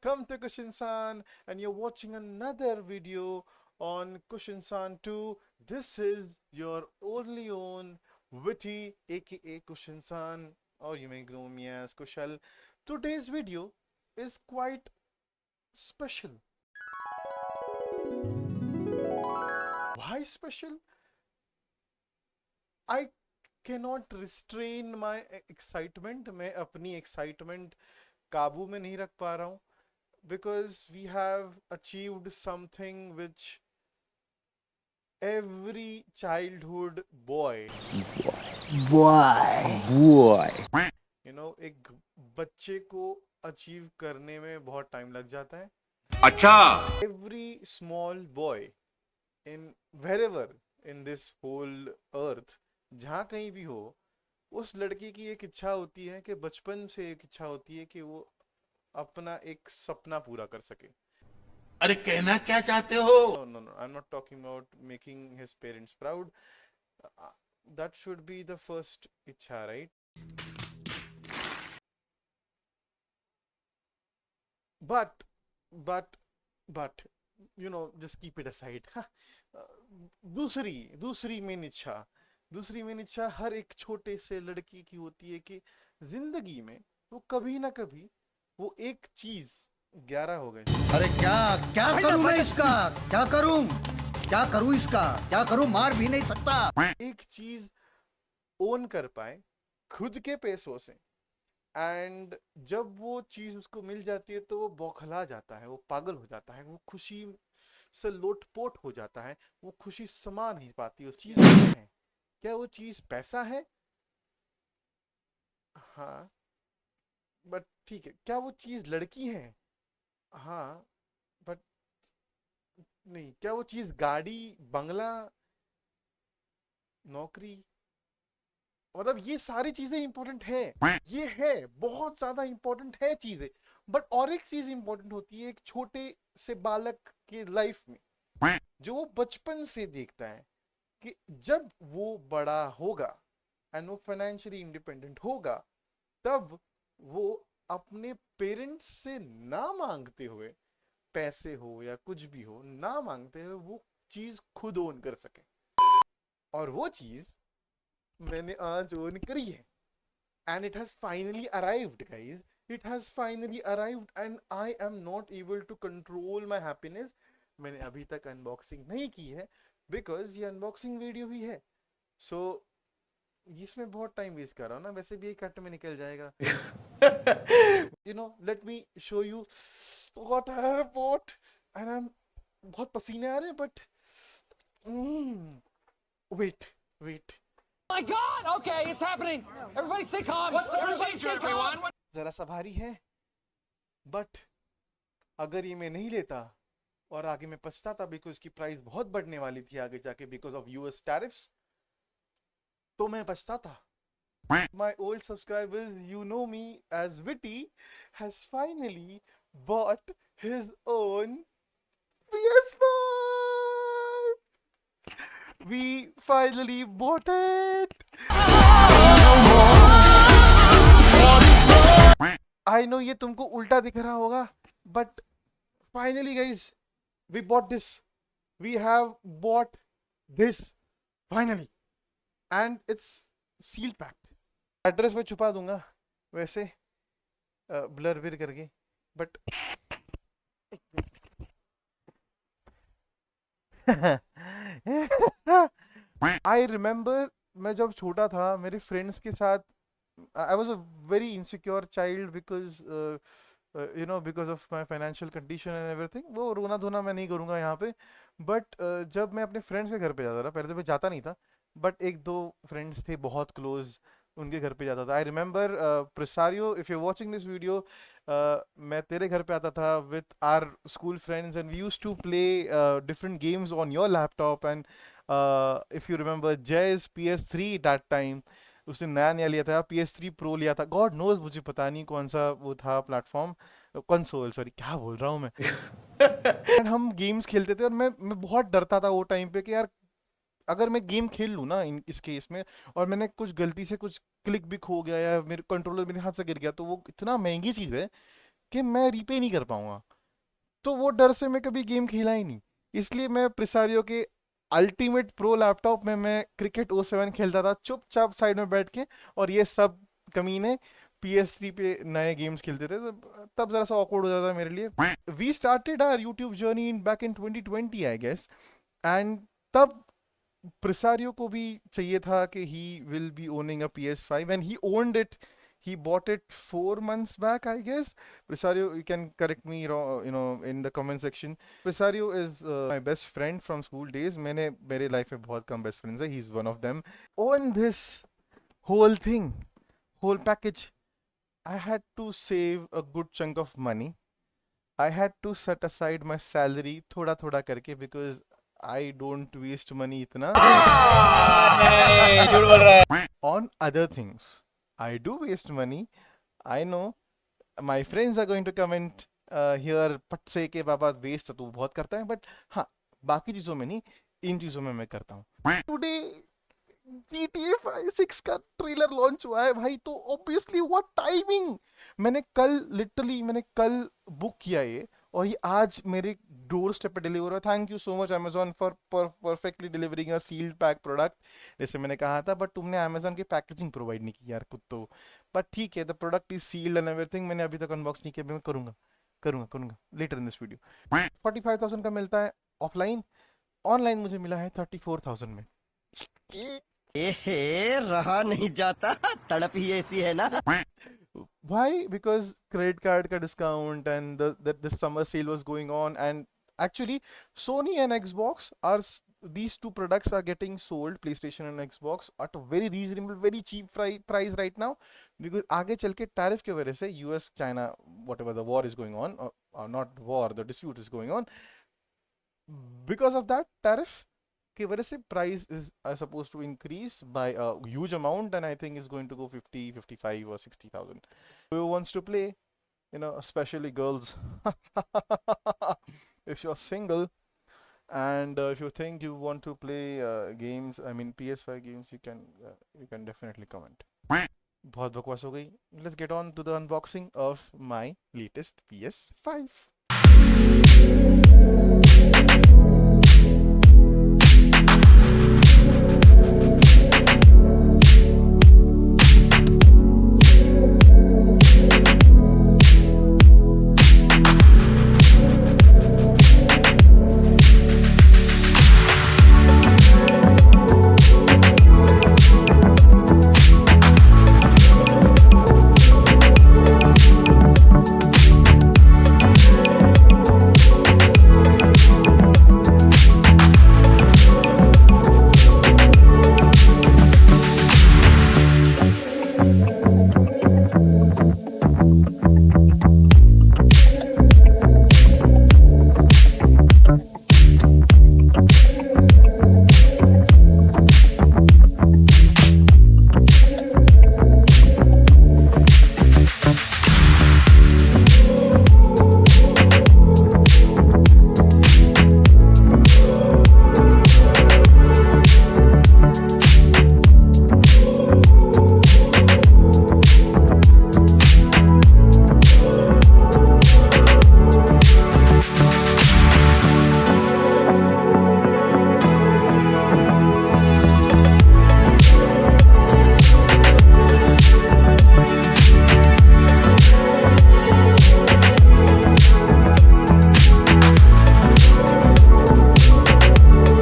Welcome to Kushinsan, and you're watching another video on Kushinsan 2. This is your only own Witty, aka Kushinsan, or you may know me as Kushal. Today's video is quite special. Why special? I cannot restrain my excitement. मैं अपनी excitement काबू में नहीं रख पा रहा हूँ because we have achieved something which every childhood boy, Boy. एक बच्चे को अचीव करने में बहुत टाइम लग जाता है. अच्छा. Every small boy in wherever in this whole earth, जहाँ कहीं भी हो, उस लड़के की एक इच्छा होती है कि बचपन से एक इच्छा होती है कि वो अपना एक सपना पूरा कर सके. अरे कहना क्या चाहते हो? No, I'm not talking about making his parents proud. That should be the first इच्छा, right? But, just keep it aside. दूसरी मेन इच्छा हर एक छोटे से लड़की की होती है कि जिंदगी में वो कभी ना कभी वो एक चीज 11 हो गए. अरे क्या करूं मैं इसका? क्या करूं इसका? क्या करूं? मार भी नहीं सकता. एक चीज ओन कर पाए खुद के पैसों से, एंड जब वो चीज उसको मिल जाती है तो वो बौखला जाता है, वो पागल हो जाता है, वो खुशी से लोटपोट हो जाता है, वो खुशी समा नहीं पाती उस चीज में है. क्या वो चीज पैसा है? हाँ, बट ठीक है. क्या वो चीज लड़की है? हाँ, बट नहीं. क्या वो चीज गाड़ी, बंगला, नौकरी? मतलब ये सारी चीजें इंपॉर्टेंट है, ये है बहुत ज्यादा इंपॉर्टेंट है चीजें. बट और एक चीज इंपॉर्टेंट होती है एक छोटे से बालक के लाइफ में, जो वो बचपन से देखता है कि जब वो बड़ा होगा एंड वो फाइनेंशियली इंडिपेंडेंट होगा, तब वो अपने पेरेंट्स से ना मांगते हुए, पैसे हो या कुछ भी हो, ना मांगते हुए वो चीज खुद ओन कर सके. और वो चीज मैंने आज ओन करी है. And it has finally arrived guys. It has finally arrived and I am not able to control my happiness. मैंने अभी तक अनबॉक्सिंग नहीं की है बिकॉज ये अनबॉक्सिंग वीडियो भी है. सो इसमें बहुत टाइम वेस्ट कर रहा हूँ ना. वैसे भी एक कट में निकल जाएगा. Let me show you what I have bought. And I am बहुत पसीने आ रहे हैं, but wait. My God! Okay, it's happening. Everybody stay calm. What's the procedure, everyone? जरा सा भारी है, बट अगर ये मैं नहीं लेता और आगे मैं पछताता बिकॉज इसकी प्राइस बहुत बढ़ने वाली थी आगे जाके बिकॉज ऑफ यूएस टैरिफ्स, तो मैं पछताता. My old subscribers, you know me as Witty, has finally bought his own PS5. We finally bought it. I know ये तुमको उल्टा दिख रहा होगा, but finally guys, we bought this. We have bought this finally, and it's seal packed. Address में छुपा दूंगा वैसे ब्लर विर करके, बट आई रिमेम्बर मैं जब छोटा था मेरे फ्रेंड्स के साथ, I was a very insecure child because because of my financial condition and everything. वो रोना धोना मैं नहीं करूँगा यहाँ पे. बट जब मैं अपने फ्रेंड्स के घर पे जाता था, पहले तो मैं जाता नहीं था, बट एक दो फ्रेंड्स थे बहुत क्लोज, उनके घर पे जाता था. I remember Presario, if you watching this video, मैं तेरे घर पे आता था with our school friends and we used to play different games on your laptop. And if you remember Jay's PS3 that time, उसने नया लिया था, PS3 Pro लिया था. गॉड नोज, मुझे पता नहीं कौन सा वो था प्लेटफॉर्म, कंसोल, सॉरी क्या बोल रहा हूँ मैं. एंड हम गेम्स खेलते थे और मैं बहुत डरता था वो टाइम पे कि यार अगर मैं गेम खेल लूँ ना इस केस में, और मैंने कुछ गलती से कुछ क्लिक भी खो गया या मेरे कंट्रोलर मेरे हाथ से गिर गया, तो वो इतना महंगी चीज़ है कि मैं रीपे नहीं कर पाऊंगा, तो वो डर से मैं कभी गेम खेला ही नहीं। इसलिए मैं प्रिसारियो के अल्टीमेट प्रो लैपटॉप में मैं क्रिकेट O7 खेलता था चुपचाप साइड में बैठ के, और ये सब कमीने PS3 पे नए गेम्स खेलते थे, तो तब जरा सा ऑकवर्ड हो जाता था मेरे लिए। We started our YouTube journey in back in 2020 I guess, and तब प्रिसारियो को भी चाहिए था कि he will be owning a PS5 and he owned it. He bought it 4 months back, I guess. Presario, you can correct me, in the comment section. Presario is my best friend from school days. मैंने मेरे life में बहुत कम best friends हैं. He's one of them. On this whole thing, whole package, I had to save a good chunk of money. I had to set aside my salary थोड़ा थोड़ा करके, because I don't waste money इतना on other things. I do waste money. I know my friends are going to comment here पट से के बाबा waste तो बहुत करता है, बट हाँ बाकी चीज़ों में नहीं, इन चीज़ों में मैं करता हूँ। टुडे GTA 6 का ट्रेलर लॉन्च हुआ है भाई, तो ऑब्वियसली व्हाट टाइमिंग। मैंने कल बुक किया ये, और ये आज मेरे डोर स्टेप पे डिलीवर हुआ। Thank you so much Amazon for perfectly delivering a sealed pack product, जैसे मैंने कहा था। बट तुमने अमेजोन की पैकेजिंग प्रोवाइड नहीं की यार कुत्तो। बट ठीक है, the product is sealed and everything. मैंने अभी तक अनबॉक्स नहीं किया, मैं करूंगा लेटर इन दिस वीडियो। 45,000 का मिलता है ऑफलाइन, ऑनलाइन मुझे मिला है 34,000 में। रहा नहीं जाता, तड़प ही ऐसी है ना। Why? Because credit card ka discount and the summer sale was going on, and actually Sony and Xbox these two products are getting sold, PlayStation and Xbox, at a very reasonable, very cheap price right now, because आगे चल के tariff की वजह से US China whatever the war is going on, or not war, the dispute is going on, because of that tariff की वजह से price is supposed to increase by a huge amount, and I think it's going to go 50, 55 or 60,000. Who wants to play? Especially girls. If you're single and if you think you want to play games, I mean PS5 games, you can definitely comment. बहुत बकवास हो गई. Let's get on to the unboxing of my latest PS5.